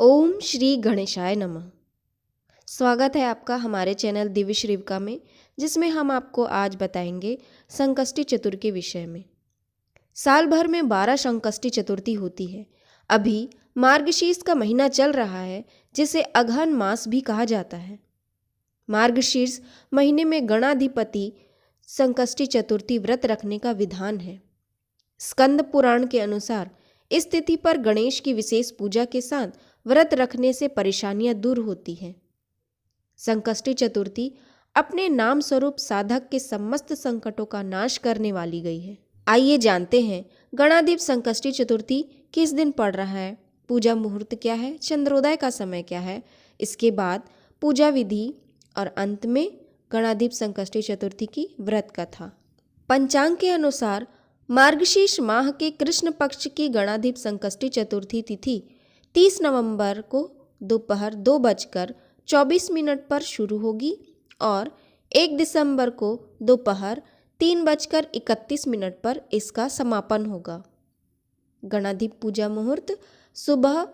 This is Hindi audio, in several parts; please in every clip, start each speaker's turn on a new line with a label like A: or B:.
A: ओम श्री गणेशाय नमः। स्वागत है आपका हमारे चैनल दिव्य श्रीविका में, जिसमें हम आपको आज बताएंगे संकष्टी चतुर्थी के विषय में। साल भर में 12 संकष्टी चतुर्थी होती है। अभी मार्गशीर्ष का महीना चल रहा है, जिसे अगहन मास भी कहा जाता है। मार्गशीर्ष महीने में गणाधिपति संकष्टी चतुर्थी व्रत रखने का विधान है। स्कंद पुराण के अनुसार इस तिथि पर गणेश की विशेष पूजा के साथ व्रत रखने से परेशानियां दूर होती हैं। संकष्टी चतुर्थी अपने नाम स्वरूप साधक के समस्त संकटों का नाश करने वाली गई है। आइए जानते हैं गणाधिप संकष्टी चतुर्थी किस दिन पड़ रहा है, पूजा मुहूर्त क्या है, चंद्रोदय का समय क्या है, इसके बाद पूजा विधि और अंत में गणाधिप संकष्टी चतुर्थी की व्रत कथा। पंचांग के अनुसार मार्गशीर्ष माह के कृष्ण पक्ष की गणाधिप संकष्टी चतुर्थी तिथि 30 नवंबर को दोपहर 2:24 पर शुरू होगी और 1 दिसंबर को दोपहर 3:31 पर इसका समापन होगा। गणाधिप पूजा मुहूर्त सुबह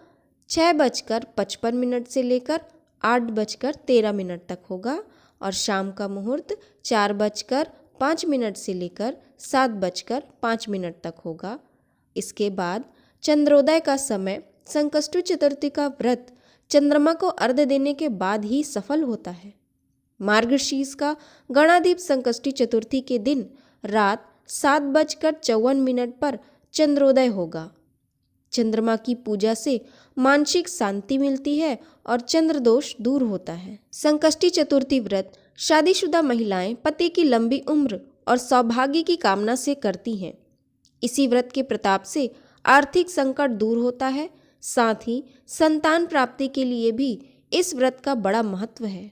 A: 6:55 से लेकर 8:13 तक होगा और शाम का मुहूर्त 4:05 से लेकर 7:05 तक होगा। इसके बाद चंद्रोदय का समय संकष्टी चतुर्थी का व्रत चंद्रमा को अर्घ्य देने के बाद ही सफल होता है। मार्गशीर्ष का गणाधिप संकष्टी चतुर्थी के दिन रात 7:54 पर चंद्रोदय होगा। चंद्रमा की पूजा से मानसिक शांति मिलती है और चंद्र दोष दूर होता है। संकष्टी चतुर्थी व्रत शादीशुदा महिलाएं पति की लंबी उम्र और सौभाग्य की कामना से करती हैं। इसी व्रत के प्रताप से आर्थिक संकट दूर होता है। साथ ही संतान प्राप्ति के लिए भी इस व्रत का बड़ा महत्व है।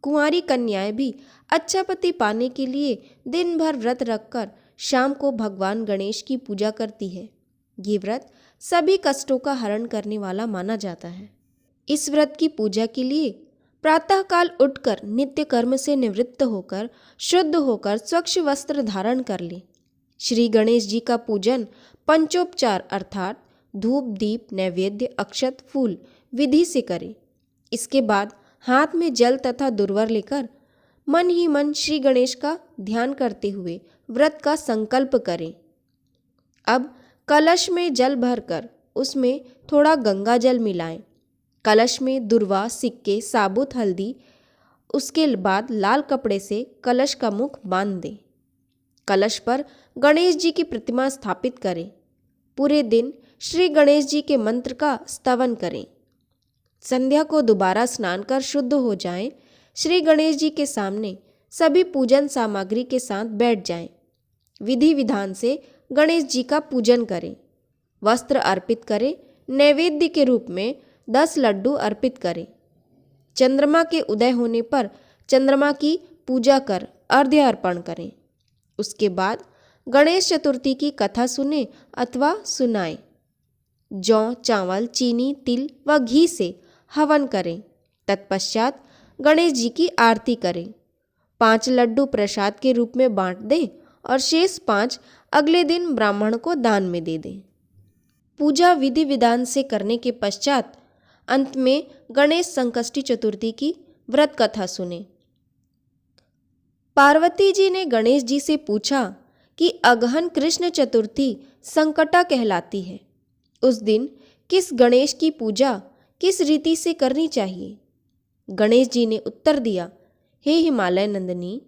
A: कुंवारी कन्याएं भी अच्छा पति पाने के लिए दिन भर व्रत रखकर शाम को भगवान गणेश की पूजा करती है। ये व्रत सभी कष्टों का हरण करने वाला माना जाता है। इस व्रत की पूजा के लिए प्रातःकाल उठकर नित्य कर्म से निवृत्त होकर शुद्ध होकर स्वच्छ वस्त्र धारण कर ले। श्री गणेश जी का पूजन पंचोपचार अर्थात धूप दीप नैवेद्य अक्षत फूल विधि से करें। इसके बाद हाथ में जल तथा दुर्वा लेकर मन ही मन श्री गणेश का ध्यान करते हुए व्रत का संकल्प करें। अब कलश में जल भरकर उसमें थोड़ा गंगा जल मिलाएं। कलश में दुर्वा सिक्के साबुत हल्दी, उसके बाद लाल कपड़े से कलश का मुख बांध दें। कलश पर गणेश जी की प्रतिमा स्थापित करें। पूरे दिन श्री गणेश जी के मंत्र का स्तवन करें। संध्या को दोबारा स्नान कर शुद्ध हो जाएं। श्री गणेश जी के सामने सभी पूजन सामग्री के साथ बैठ जाएं। विधि विधान से गणेश जी का पूजन करें। वस्त्र अर्पित करें। नैवेद्य के रूप में 10 लड्डू अर्पित करें। चंद्रमा के उदय होने पर चंद्रमा की पूजा कर अर्घ्य अर्पण करें। उसके बाद गणेश चतुर्थी की कथा सुने अथवा सुनाएं। जौ चावल चीनी तिल व घी से हवन करें। तत्पश्चात गणेश जी की आरती करें। 5 लड्डू प्रसाद के रूप में बांट दें और शेष 5 अगले दिन ब्राह्मण को दान में दे दें। पूजा विधि विधान से करने के पश्चात अंत में गणेश संकष्टी चतुर्थी की व्रत कथा सुने। पार्वती जी ने गणेश जी से पूछा कि अगहन कृष्ण चतुर्थी संकटा कहलाती है। उस दिन किस गणेश की पूजा किस रीति से करनी चाहिए? गणेश जी ने उत्तर दिया, हे हिमालय नंदिनी,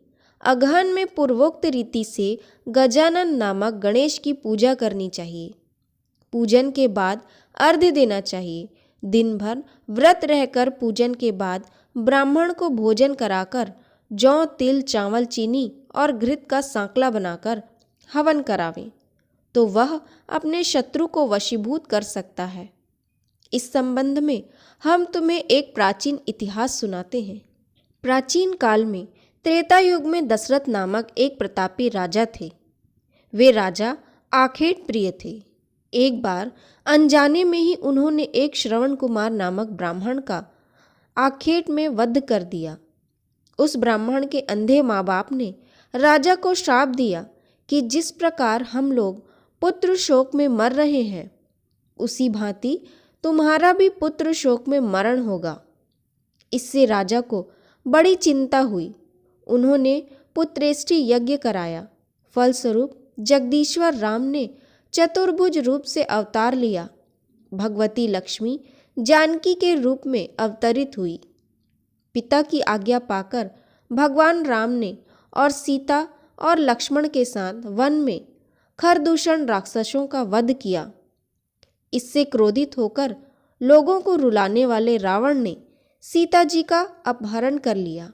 A: अगहन में पूर्वोक्त रीति से गजानन नामक गणेश की पूजा करनी चाहिए। पूजन के बाद अर्घ्य देना चाहिए। दिन भर व्रत रहकर पूजन के बाद ब्राह्मण को भोजन कराकर जौ तिल चावल चीनी और घृत का सांकला बनाकर हवन करावें तो वह अपने शत्रु को वशीभूत कर सकता है। इस संबंध में हम तुम्हें एक प्राचीन इतिहास सुनाते हैं। प्राचीन काल में त्रेता युग में दशरथ नामक एक प्रतापी राजा थे। वे राजा आखेट प्रिय थे। एक बार अनजाने में ही उन्होंने एक श्रवण कुमार नामक ब्राह्मण का आखेट में वध कर दिया। उस ब्राह्मण के अंधे माँ बाप ने राजा को श्राप दिया कि जिस प्रकार हम लोग पुत्र शोक में मर रहे हैं, उसी भांति तुम्हारा भी पुत्र शोक में मरण होगा। इससे राजा को बड़ी चिंता हुई। उन्होंने पुत्रेष्टि यज्ञ कराया। फलस्वरूप जगदीश्वर राम ने चतुर्भुज रूप से अवतार लिया। भगवती लक्ष्मी जानकी के रूप में अवतरित हुई। पिता की आज्ञा पाकर भगवान राम ने और सीता और लक्ष्मण के साथ वन में खरदूषण राक्षसों का वध किया। इससे क्रोधित होकर लोगों को रुलाने वाले रावण ने सीता जी का अपहरण कर लिया।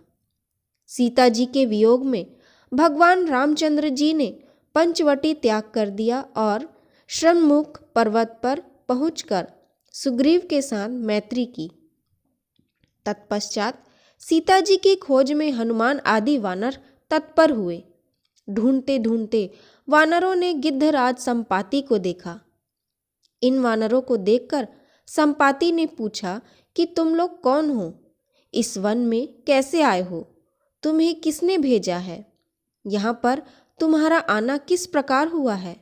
A: सीता जी के वियोग में भगवान रामचंद्र जी ने पंचवटी त्याग कर दिया और श्रममुख पर्वत पर पहुंचकर सुग्रीव के साथ मैत्री की। तत्पश्चात सीता जी की खोज में हनुमान आदि वानर तत्पर हुए। ढूंढते ढूंढते वानरों ने गिद्धराज संपाति को देखा। इन वानरों को देखकर संपाति ने पूछा कि तुम लोग कौन हो? इस वन में कैसे आए हो? तुम्हें किसने भेजा है? यहाँ पर तुम्हारा आना किस प्रकार हुआ है?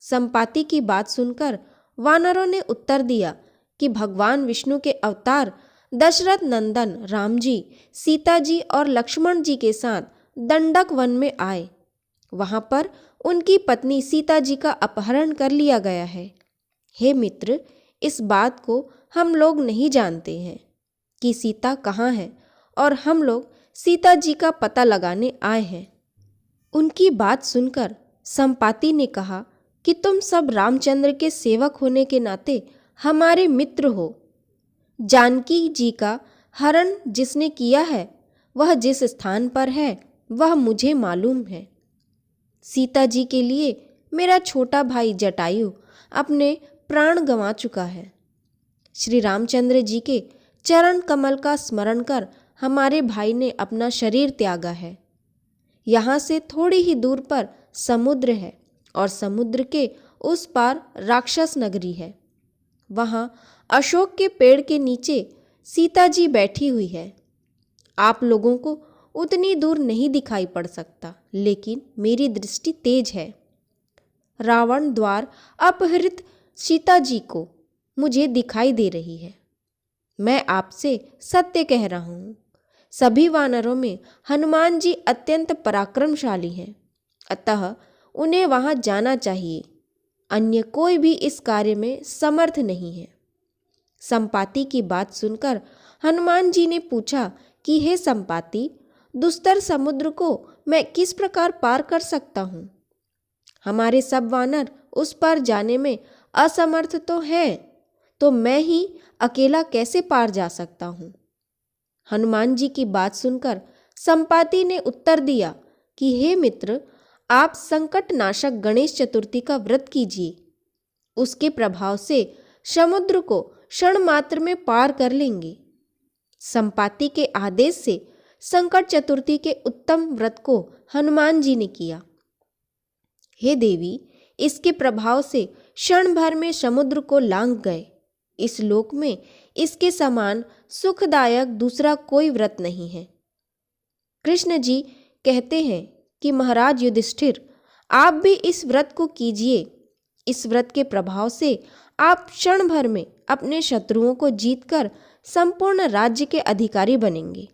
A: संपाति की बात सुनकर वानरों ने उत्तर दिया कि भगवान विष्णु के अवतार दशरथ नंदन राम जी सीता जी और लक्ष्मण जी के साथ दंडक वन में आए। वहां पर उनकी पत्नी सीता जी का अपहरण कर लिया गया है। हे मित्र, इस बात को हम लोग नहीं जानते हैं कि सीता कहाँ है और हम लोग सीता जी का पता लगाने आए हैं। उनकी बात सुनकर संपाति ने कहा कि तुम सब रामचंद्र के सेवक होने के नाते हमारे मित्र हो। जानकी जी का हरण जिसने किया है वह जिस स्थान पर है वह मुझे मालूम है। सीता जी के लिए मेरा छोटा भाई जटायु अपने प्राण गंवा चुका है। श्री रामचंद्र जी के चरण कमल का स्मरण कर हमारे भाई ने अपना शरीर त्यागा है। यहाँ से थोड़ी ही दूर पर समुद्र है और समुद्र के उस पार राक्षस नगरी है। वहाँ अशोक के पेड़ के नीचे सीता जी बैठी हुई है। आप लोगों को उतनी दूर नहीं दिखाई पड़ सकता, लेकिन मेरी दृष्टि तेज है। रावण द्वार अपहृत सीता जी को मुझे दिखाई दे रही है। मैं आपसे सत्य कह रहा हूँ। सभी वानरों में हनुमान जी अत्यंत पराक्रमशाली हैं, अतः उन्हें वहाँ जाना चाहिए। अन्य कोई भी इस कार्य में समर्थ नहीं है। संपाति की बात सुनकर हनुमान जी ने पूछा कि हे संपाति, दुस्तर समुद्र को मैं किस प्रकार पार कर सकता हूँ? हमारे सब वानर उस पार जाने में असमर्थ तो हैं, तो मैं ही अकेला कैसे पार जा सकता हूँ? हनुमान जी की बात सुनकर संपाति ने उत्तर दिया कि हे मित्र, आप संकट नाशक गणेश चतुर्थी का व्रत कीजिए। उसके प्रभाव से समुद्र को क्षण मात्र में पार कर लेंगे। संपाति के आदेश से संकट चतुर्थी के उत्तम व्रत को हनुमान जी ने किया। हे देवी, इसके प्रभाव से क्षण भर में समुद्र को लांघ गए। इस लोक में इसके समान सुखदायक दूसरा कोई व्रत नहीं है। कृष्ण जी कहते हैं कि महाराज युधिष्ठिर, आप भी इस व्रत को कीजिए। इस व्रत के प्रभाव से आप क्षण भर में अपने शत्रुओं को जीतकर संपूर्ण राज्य के अधिकारी बनेंगे।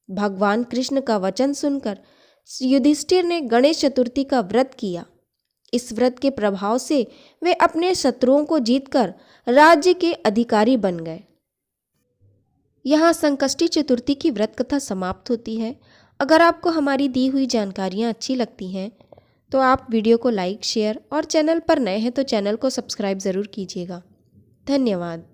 A: भगवान कृष्ण का वचन सुनकर युधिष्ठिर ने गणेश चतुर्थी का व्रत किया। इस व्रत के प्रभाव से वे अपने शत्रुओं को जीतकर राज्य के अधिकारी बन गए। यहाँ संकष्टी चतुर्थी की व्रत कथा समाप्त होती है। अगर आपको हमारी दी हुई जानकारियाँ अच्छी लगती हैं तो आप वीडियो को लाइक, शेयर और चैनल पर नए हैं तो चैनल को सब्सक्राइब ज़रूर कीजिएगा। धन्यवाद।